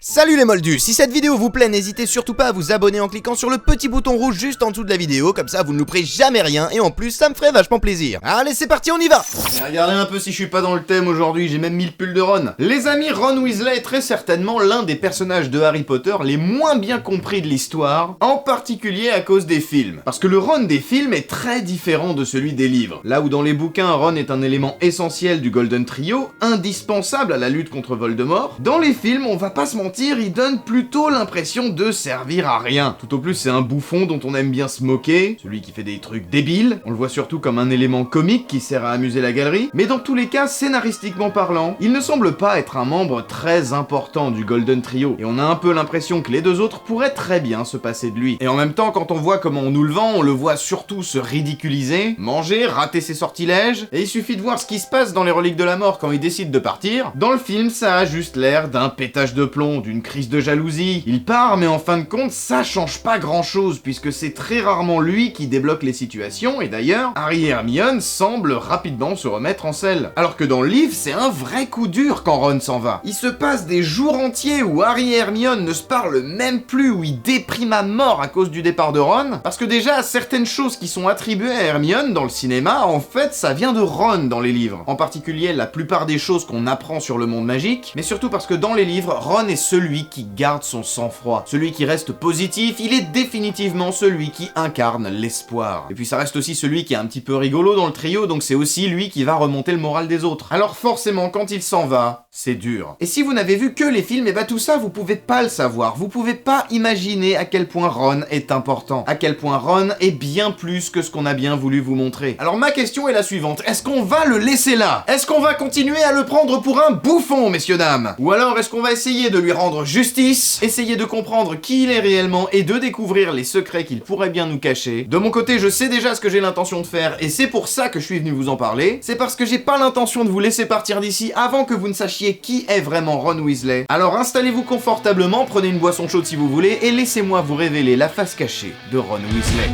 Salut les moldus, si cette vidéo vous plaît, n'hésitez surtout pas à vous abonner en cliquant sur le petit bouton rouge juste en dessous de la vidéo, comme ça vous ne louperez jamais rien et en plus ça me ferait vachement plaisir. Allez c'est parti, on y va. Et regardez un peu si je suis pas dans le thème aujourd'hui, j'ai même mis le pull de Ron. Les amis, Ron Weasley est très certainement l'un des personnages de Harry Potter les moins bien compris de l'histoire, en particulier à cause des films. Parce que le Ron des films est très différent de celui des livres. Là où dans les bouquins, Ron est un élément essentiel du Golden Trio, indispensable à la lutte contre Voldemort, dans les films, on va pas se mentir, il donne plutôt l'impression de servir à rien. Tout au plus, c'est un bouffon dont on aime bien se moquer, celui qui fait des trucs débiles. On le voit surtout comme un élément comique qui sert à amuser la galerie, mais dans tous les cas, scénaristiquement parlant, il ne semble pas être un membre très important du Golden Trio, et on a un peu l'impression que les deux autres pourraient très bien se passer de lui. Et en même temps, quand on voit comment on nous le vend, on le voit surtout se ridiculiser, manger, rater ses sortilèges, et il suffit de voir ce qui se passe dans les Reliques de la Mort quand il décide de partir. Dans le film, ça a juste l'air d'un pétage de plomb, d'une crise de jalousie. Il part, mais en fin de compte, ça change pas grand chose, puisque c'est très rarement lui qui débloque les situations, et d'ailleurs, Harry et Hermione semblent rapidement se remettre en selle. Alors que dans le livre, c'est un vrai coup dur quand Ron s'en va. Il se passe des jours entiers où Harry et Hermione ne se parlent même plus, où ils dépriment à mort à cause du départ de Ron, parce que déjà, certaines choses qui sont attribuées à Hermione dans le cinéma, en fait, ça vient de Ron dans les livres. En particulier, la plupart des choses qu'on apprend sur le monde magique, mais surtout parce que dans les livres, Ron est celui qui garde son sang-froid, celui qui reste positif, il est définitivement celui qui incarne l'espoir. Et puis ça reste aussi celui qui est un petit peu rigolo dans le trio, donc c'est aussi lui qui va remonter le moral des autres. Alors forcément, quand il s'en va, c'est dur. Et si vous n'avez vu que les films, et bah tout ça, vous pouvez pas le savoir, vous pouvez pas imaginer à quel point Ron est important, à quel point Ron est bien plus que ce qu'on a bien voulu vous montrer. Alors ma question est la suivante, est-ce qu'on va le laisser là? Est-ce qu'on va continuer à le prendre pour un bouffon, messieurs dames? Ou alors est-ce qu'on va essayer de lui rendre justice, essayer de comprendre qui il est réellement et de découvrir les secrets qu'il pourrait bien nous cacher? De mon côté, je sais déjà ce que j'ai l'intention de faire et c'est pour ça que je suis venu vous en parler. C'est parce que j'ai pas l'intention de vous laisser partir d'ici avant que vous ne sachiez qui est vraiment Ron Weasley. Alors installez-vous confortablement, prenez une boisson chaude si vous voulez et laissez-moi vous révéler la face cachée de Ron Weasley.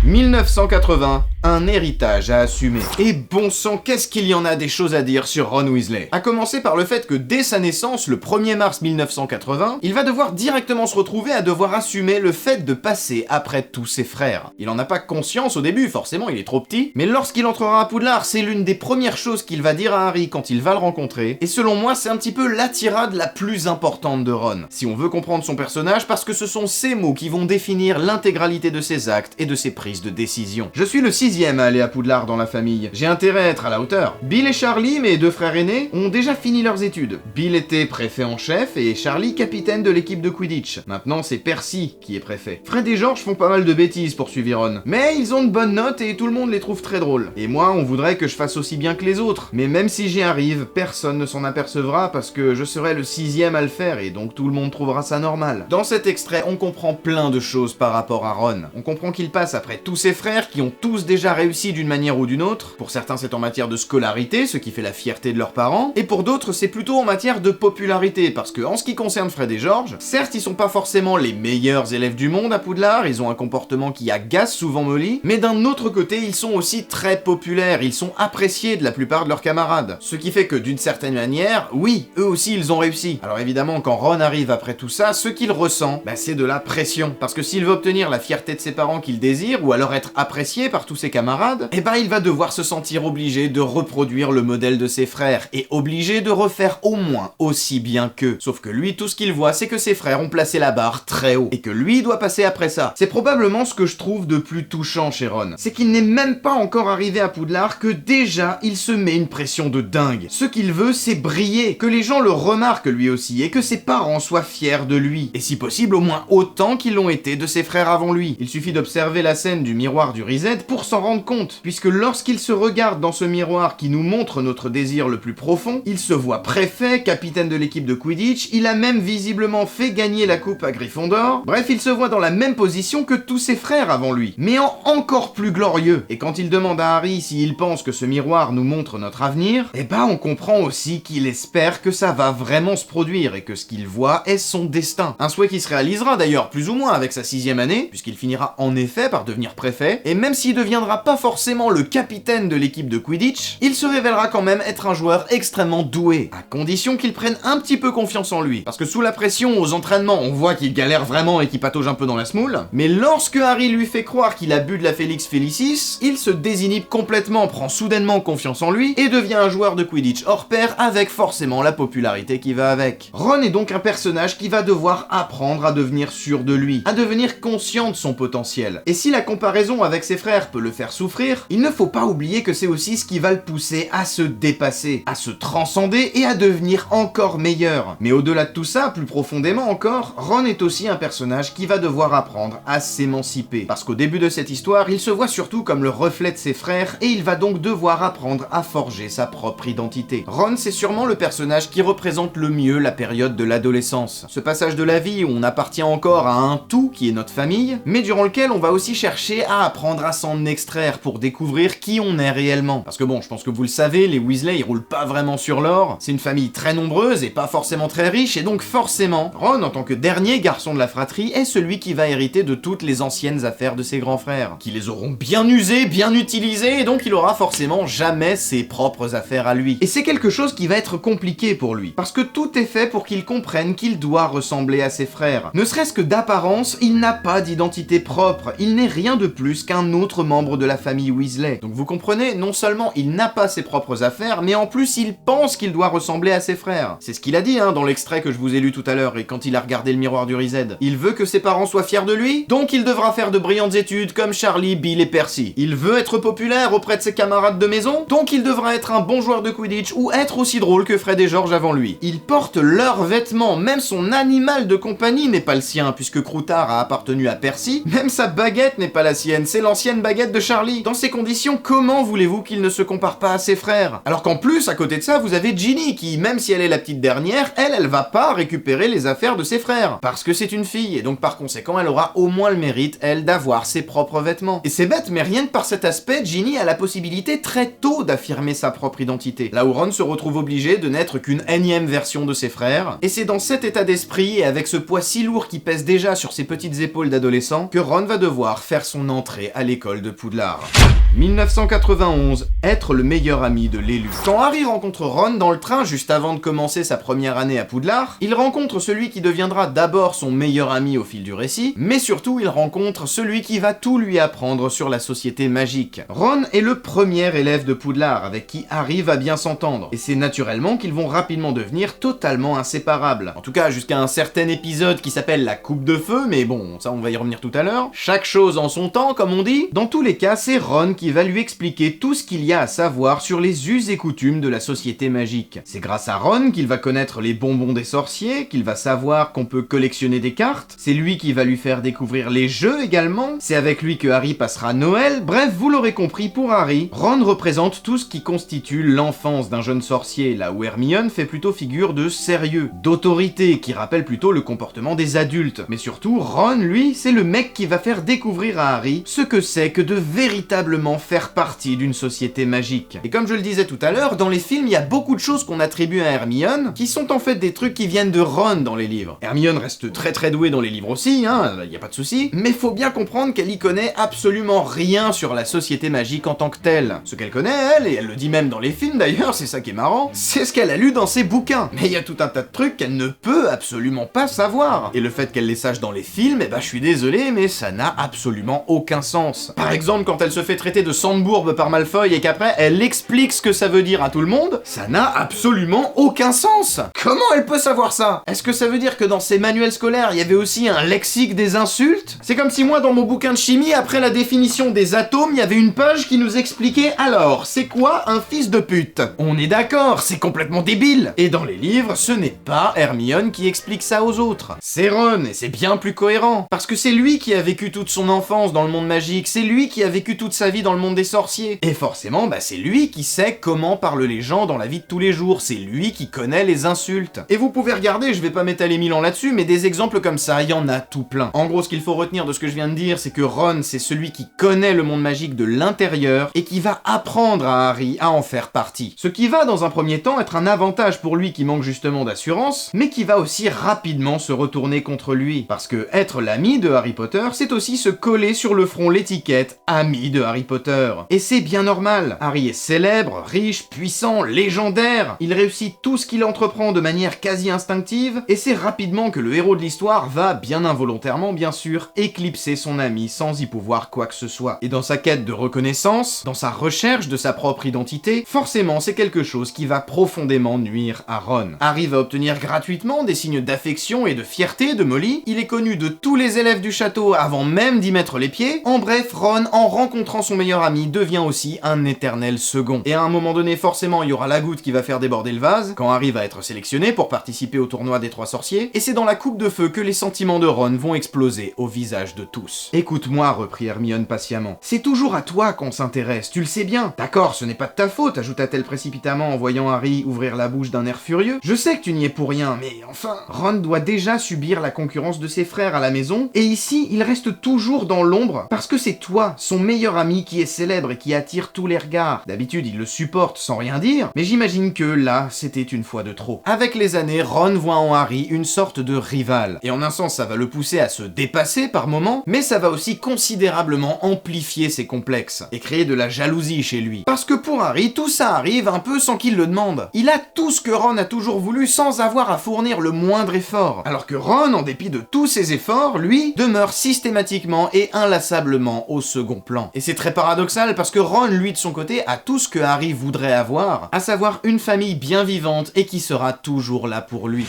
« 1980, un héritage à assumer. » Et bon sang, qu'est-ce qu'il y en a des choses à dire sur Ron Weasley. À commencer par le fait que dès sa naissance, le 1er mars 1980, il va devoir directement se retrouver à devoir assumer le fait de passer après tous ses frères. Il en a pas conscience au début, forcément, il est trop petit, mais lorsqu'il entrera à Poudlard, c'est l'une des premières choses qu'il va dire à Harry quand il va le rencontrer, et selon moi, c'est un petit peu la tirade la plus importante de Ron, si on veut comprendre son personnage, parce que ce sont ces mots qui vont définir l'intégralité de ses actes et de ses prises de décision. Je suis le 6e à aller à Poudlard dans la famille. J'ai intérêt à être à la hauteur. Bill et Charlie, mes deux frères aînés, ont déjà fini leurs études. Bill était préfet en chef et Charlie capitaine de l'équipe de Quidditch. Maintenant, c'est Percy qui est préfet. Fred et George font pas mal de bêtises, poursuivit Ron. Mais ils ont de bonnes notes et tout le monde les trouve très drôles. Et moi, on voudrait que je fasse aussi bien que les autres. Mais même si j'y arrive, personne ne s'en apercevra parce que je serai le 6e à le faire et donc tout le monde trouvera ça normal. Dans cet extrait, on comprend plein de choses par rapport à Ron. On comprend qu'il passe après tous ses frères qui ont tous déjà réussi d'une manière ou d'une autre. Pour certains, c'est en matière de scolarité, ce qui fait la fierté de leurs parents, et pour d'autres, c'est plutôt en matière de popularité, parce que en ce qui concerne Fred et George, certes, ils sont pas forcément les meilleurs élèves du monde à Poudlard, ils ont un comportement qui agace souvent Molly, mais d'un autre côté, ils sont aussi très populaires, ils sont appréciés de la plupart de leurs camarades. Ce qui fait que d'une certaine manière, oui, eux aussi, ils ont réussi. Alors évidemment, quand Ron arrive après tout ça, ce qu'il ressent, c'est de la pression, parce que s'il veut obtenir la fierté de ses parents qu'il désire, ou alors être apprécié par tous ses camarades, il va devoir se sentir obligé de reproduire le modèle de ses frères, et obligé de refaire au moins aussi bien qu'eux. Sauf que lui, tout ce qu'il voit, c'est que ses frères ont placé la barre très haut, et que lui doit passer après ça. C'est probablement ce que je trouve de plus touchant chez Ron. C'est qu'il n'est même pas encore arrivé à Poudlard que déjà, il se met une pression de dingue. Ce qu'il veut, c'est briller, que les gens le remarquent lui aussi, et que ses parents soient fiers de lui. Et si possible, au moins autant qu'ils l'ont été de ses frères avant lui. Il suffit d'observer la scène du miroir du Reset pour s'en s'en rendre compte, puisque lorsqu'il se regarde dans ce miroir qui nous montre notre désir le plus profond, il se voit préfet, capitaine de l'équipe de Quidditch, il a même visiblement fait gagner la coupe à Gryffondor, bref, il se voit dans la même position que tous ses frères avant lui, mais en encore plus glorieux. Et quand il demande à Harry s'il pense que ce miroir nous montre notre avenir, eh ben on comprend aussi qu'il espère que ça va vraiment se produire et que ce qu'il voit est son destin. Un souhait qui se réalisera d'ailleurs plus ou moins avec sa 6e année, puisqu'il finira en effet par devenir préfet, et même s'il deviendra pas forcément le capitaine de l'équipe de Quidditch, il se révélera quand même être un joueur extrêmement doué, à condition qu'il prenne un petit peu confiance en lui. Parce que sous la pression aux entraînements, on voit qu'il galère vraiment et qu'il patauge un peu dans la semoule, mais lorsque Harry lui fait croire qu'il a bu de la Felix Felicis, il se désinhibe complètement, prend soudainement confiance en lui, et devient un joueur de Quidditch hors pair avec forcément la popularité qui va avec. Ron est donc un personnage qui va devoir apprendre à devenir sûr de lui, à devenir conscient de son potentiel. Et si la comparaison avec ses frères peut le faire souffrir, il ne faut pas oublier que c'est aussi ce qui va le pousser à se dépasser, à se transcender et à devenir encore meilleur. Mais au-delà de tout ça, plus profondément encore, Ron est aussi un personnage qui va devoir apprendre à s'émanciper. Parce qu'au début de cette histoire, il se voit surtout comme le reflet de ses frères et il va donc devoir apprendre à forger sa propre identité. Ron, c'est sûrement le personnage qui représente le mieux la période de l'adolescence. Ce passage de la vie où on appartient encore à un tout qui est notre famille, mais durant lequel on va aussi chercher à apprendre à s'en extraire pour découvrir qui on est réellement. Parce que bon, je pense que vous le savez, les Weasley ils roulent pas vraiment sur l'or, c'est une famille très nombreuse et pas forcément très riche, et donc forcément, Ron en tant que dernier garçon de la fratrie est celui qui va hériter de toutes les anciennes affaires de ses grands frères, qui les auront bien usées, bien utilisées, et donc il aura forcément jamais ses propres affaires à lui. Et c'est quelque chose qui va être compliqué pour lui, parce que tout est fait pour qu'il comprenne qu'il doit ressembler à ses frères. Ne serait-ce que d'apparence, il n'a pas d'identité propre, il n'est rien de plus qu'un autre membre de la famille Weasley. Donc vous comprenez, non seulement il n'a pas ses propres affaires, mais en plus il pense qu'il doit ressembler à ses frères. C'est ce qu'il a dit dans l'extrait que je vous ai lu tout à l'heure, et quand il a regardé le miroir du Riséd. Il veut que ses parents soient fiers de lui, donc il devra faire de brillantes études comme Charlie, Bill et Percy. Il veut être populaire auprès de ses camarades de maison, donc il devra être un bon joueur de Quidditch ou être aussi drôle que Fred et George avant lui. Il porte leurs vêtements, même son animal de compagnie n'est pas le sien, puisque Croutard a appartenu à Percy, même sa baguette n'est pas la sienne, c'est l'ancienne baguette de Charlie. Dans ces conditions, comment voulez-vous qu'il ne se compare pas à ses frères? Alors qu'en plus, à côté de ça, vous avez Ginny qui, même si elle est la petite dernière, elle va pas récupérer les affaires de ses frères, parce que c'est une fille, et donc par conséquent, elle aura au moins le mérite, elle, d'avoir ses propres vêtements. Et c'est bête, mais rien que par cet aspect, Ginny a la possibilité très tôt d'affirmer sa propre identité, là où Ron se retrouve obligé de n'être qu'une énième version de ses frères, et c'est dans cet état d'esprit, et avec ce poids si lourd qui pèse déjà sur ses petites épaules d'adolescent, que Ron va devoir faire son entrée à l'école de Poudlard. 1991, être le meilleur ami de l'élu. Quand Harry rencontre Ron dans le train juste avant de commencer sa première année à Poudlard, il rencontre celui qui deviendra d'abord son meilleur ami au fil du récit, mais surtout il rencontre celui qui va tout lui apprendre sur la société magique. Ron est le premier élève de Poudlard avec qui Harry va bien s'entendre, et c'est naturellement qu'ils vont rapidement devenir totalement inséparables. En tout cas jusqu'à un certain épisode qui s'appelle la Coupe de Feu, mais bon, ça on va y revenir tout à l'heure. Chaque chose en son temps, comme on dit. Dans tous les cas, c'est Ron qui va lui expliquer tout ce qu'il y a à savoir sur les us et coutumes de la société magique. C'est grâce à Ron qu'il va connaître les bonbons des sorciers, qu'il va savoir qu'on peut collectionner des cartes, c'est lui qui va lui faire découvrir les jeux également, c'est avec lui que Harry passera Noël, bref, vous l'aurez compris, pour Harry, Ron représente tout ce qui constitue l'enfance d'un jeune sorcier, là où Hermione fait plutôt figure de sérieux, d'autorité, qui rappelle plutôt le comportement des adultes. Mais surtout, Ron, lui, c'est le mec qui va faire découvrir à Harry ce que c'est que de véritablement faire partie d'une société magique. Et comme je le disais tout à l'heure, dans les films, il y a beaucoup de choses qu'on attribue à Hermione, qui sont en fait des trucs qui viennent de Ron dans les livres. Hermione reste très très douée dans les livres aussi, y a pas de souci, mais faut bien comprendre qu'elle y connaît absolument rien sur la société magique en tant que telle. Ce qu'elle connaît, elle, et elle le dit même dans les films d'ailleurs, c'est ça qui est marrant, c'est ce qu'elle a lu dans ses bouquins. Mais il y a tout un tas de trucs qu'elle ne peut absolument pas savoir. Et le fait qu'elle les sache dans les films, eh ben je suis désolé, mais ça n'a absolument aucun sens. Par exemple, quand elle se fait traiter de Sandbourbe par Malfoy et qu'après elle explique ce que ça veut dire à tout le monde, ça n'a absolument aucun sens. Comment elle peut savoir ça? Est-ce que ça veut dire que dans ses manuels scolaires, il y avait aussi un lexique des insultes? C'est comme si moi, dans mon bouquin de chimie, après la définition des atomes, il y avait une page qui nous expliquait alors, c'est quoi un fils de pute? On est d'accord, c'est complètement débile. Et dans les livres, ce n'est pas Hermione qui explique ça aux autres. C'est Ron, et c'est bien plus cohérent. Parce que c'est lui qui a vécu toute son enfance dans le monde magique, c'est lui qui a vécu toute sa vie dans le monde des sorciers. Et forcément, c'est lui qui sait comment parlent les gens dans la vie de tous les jours, c'est lui qui connaît les insultes. Et vous pouvez regarder, je vais pas m'étaler 1000 ans là-dessus, mais des exemples comme ça, il y en a tout plein. En gros, ce qu'il faut retenir de ce que je viens de dire, c'est que Ron, c'est celui qui connaît le monde magique de l'intérieur et qui va apprendre à Harry à en faire partie. Ce qui va, dans un premier temps, être un avantage pour lui qui manque justement d'assurance, mais qui va aussi rapidement se retourner contre lui. Parce que être l'ami de Harry Potter, c'est aussi se coller sur le front l'étiquette « ami de Harry Potter ». Et c'est bien normal. Harry est célèbre, riche, puissant, légendaire. Il réussit tout ce qu'il entreprend de manière quasi instinctive, et c'est rapidement que le héros de l'histoire va, bien involontairement bien sûr, éclipser son ami sans y pouvoir quoi que ce soit. Et dans sa quête de reconnaissance, dans sa recherche de sa propre identité, forcément c'est quelque chose qui va profondément nuire à Ron. Harry va obtenir gratuitement des signes d'affection et de fierté de Molly, il est connu de tous les élèves du château avant même d'y mettre les pieds. En bref, Ron, en rencontrant son meilleur ami, devient aussi un éternel second. Et à un moment donné, forcément, il y aura la goutte qui va faire déborder le vase, quand Harry va être sélectionné pour participer au tournoi des 3 sorciers, et c'est dans la coupe de feu que les sentiments de Ron vont exploser au visage de tous. Écoute-moi, reprit Hermione patiemment, c'est toujours à toi qu'on s'intéresse, tu le sais bien. D'accord, ce n'est pas de ta faute, ajouta-t-elle précipitamment en voyant Harry ouvrir la bouche d'un air furieux. Je sais que tu n'y es pour rien, mais enfin... Ron doit déjà subir la concurrence de ses frères à la maison, et ici, il reste toujours dans l'ombre, parce que c'est toi, son meilleur ami, qui est célèbre et qui attire tous les regards. D'habitude, il le supporte sans rien dire, mais j'imagine que là, c'était une fois de trop. Avec les années, Ron voit en Harry une sorte de rival, et en un sens, ça va le pousser à se dépasser par moments, mais ça va aussi considérablement amplifier ses complexes, et créer de la jalousie chez lui. Parce que pour Harry, tout ça arrive un peu sans qu'il le demande. Il a tout ce que Ron a toujours voulu sans avoir à fournir le moindre effort, alors que Ron, en dépit de tous ses efforts, lui, demeure systématiquement et inlassablement au second plan. Et c'est très paradoxal parce que Ron, lui, de son côté, a tout ce que Harry voudrait avoir, à savoir une famille bien vivante et qui sera toujours là pour lui.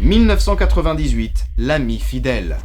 1998, l'ami fidèle.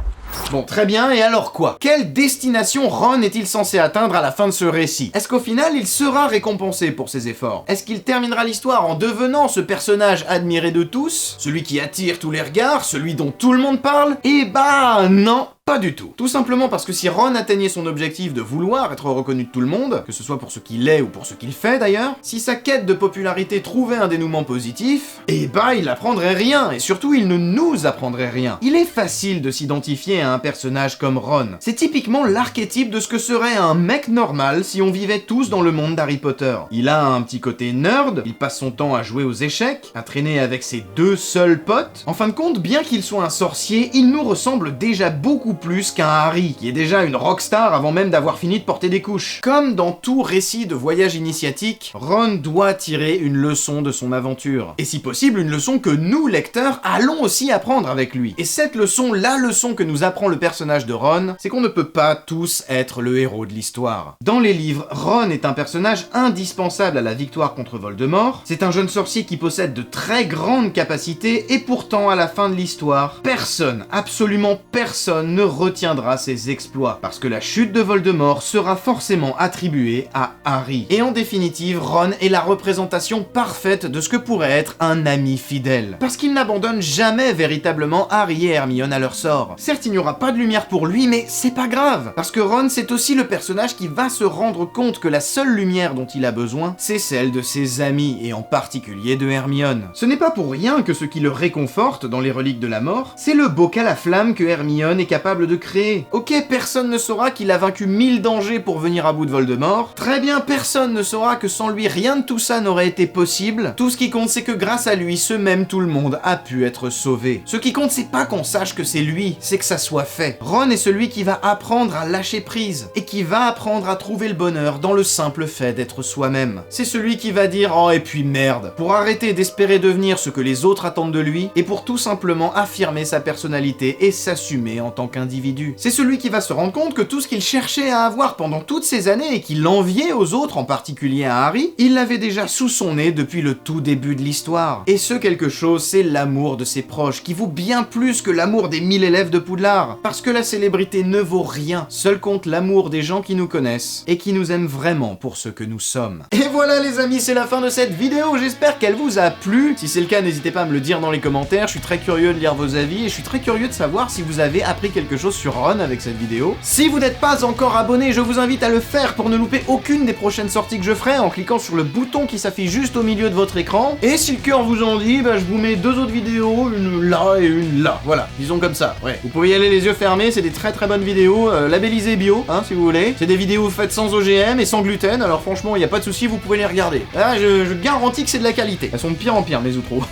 Bon, très bien, et alors quoi? Quelle destination Ron est-il censé atteindre à la fin de ce récit? Est-ce qu'au final, il sera récompensé pour ses efforts? Est-ce qu'il terminera l'histoire en devenant ce personnage admiré de tous? Celui qui attire tous les regards? Celui dont tout le monde parle? Eh bah non! Pas du tout. Tout simplement parce que si Ron atteignait son objectif de vouloir être reconnu de tout le monde, que ce soit pour ce qu'il est ou pour ce qu'il fait d'ailleurs, si sa quête de popularité trouvait un dénouement positif, eh bah il apprendrait rien, et surtout il ne nous apprendrait rien. Il est facile de s'identifier à un personnage comme Ron. C'est typiquement l'archétype de ce que serait un mec normal si on vivait tous dans le monde d'Harry Potter. Il a un petit côté nerd, il passe son temps à jouer aux échecs, à traîner avec ses 2 seuls potes. En fin de compte, bien qu'il soit un sorcier, il nous ressemble déjà beaucoup plus qu'un Harry, qui est déjà une rockstar avant même d'avoir fini de porter des couches. Comme dans tout récit de voyage initiatique, Ron doit tirer une leçon de son aventure. Et si possible, une leçon que nous, lecteurs, allons aussi apprendre avec lui. Et cette leçon, la leçon que nous apprend le personnage de Ron, c'est qu'on ne peut pas tous être le héros de l'histoire. Dans les livres, Ron est un personnage indispensable à la victoire contre Voldemort, c'est un jeune sorcier qui possède de très grandes capacités, et pourtant, à la fin de l'histoire, personne, absolument personne, ne retiendra ses exploits, parce que la chute de Voldemort sera forcément attribuée à Harry. Et en définitive, Ron est la représentation parfaite de ce que pourrait être un ami fidèle, parce qu'il n'abandonne jamais véritablement Harry et Hermione à leur sort. Certes, il n'y aura pas de lumière pour lui, mais c'est pas grave, parce que Ron, c'est aussi le personnage qui va se rendre compte que la seule lumière dont il a besoin, c'est celle de ses amis, et en particulier de Hermione. Ce n'est pas pour rien que ce qui le réconforte dans les reliques de la mort, c'est le bocal à flamme que Hermione est capable de créer. Ok, personne ne saura qu'il a vaincu 1000 dangers pour venir à bout de Voldemort. Très bien, personne ne saura que sans lui, rien de tout ça n'aurait été possible. Tout ce qui compte, c'est que grâce à lui, ce même tout le monde a pu être sauvé. Ce qui compte, c'est pas qu'on sache que c'est lui, c'est que ça soit fait. Ron est celui qui va apprendre à lâcher prise, et qui va apprendre à trouver le bonheur dans le simple fait d'être soi-même. C'est celui qui va dire « Oh, et puis merde !» pour arrêter d'espérer devenir ce que les autres attendent de lui, et pour tout simplement affirmer sa personnalité et s'assumer en tant qu'individu. C'est celui qui va se rendre compte que tout ce qu'il cherchait à avoir pendant toutes ces années et qu'il enviait aux autres, en particulier à Harry, il l'avait déjà sous son nez depuis le tout début de l'histoire. Et ce quelque chose, c'est l'amour de ses proches, qui vaut bien plus que l'amour des 1000 élèves de Poudlard. Parce que la célébrité ne vaut rien, seul compte l'amour des gens qui nous connaissent, et qui nous aiment vraiment pour ce que nous sommes. Et voilà les amis, c'est la fin de cette vidéo, j'espère qu'elle vous a plu. Si c'est le cas, n'hésitez pas à me le dire dans les commentaires, je suis très curieux de lire vos avis, et je suis très curieux de savoir si vous avez appris quelque quelque chose sur Ron avec cette vidéo. Si vous n'êtes pas encore abonné, je vous invite à le faire pour ne louper aucune des prochaines sorties que je ferai en cliquant sur le bouton qui s'affiche juste au milieu de votre écran. Et si le cœur vous en dit, bah, je vous mets 2 autres vidéos, une là et une là. Voilà, disons comme ça. Ouais. Vous pouvez y aller les yeux fermés, c'est des très bonnes vidéos, labellisées bio, hein, si vous voulez. C'est des vidéos faites sans OGM et sans gluten, alors franchement, il n'y a pas de souci, vous pouvez les regarder. Ah, je garantis que c'est de la qualité. Elles sont de pire en pire, mes outros.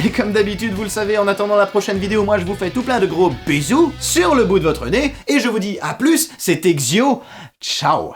Et comme d'habitude, vous le savez, en attendant la prochaine vidéo, moi je vous fais tout plein de gros bisous sur le bout de votre nez, et je vous dis à plus, c'était Xio, ciao.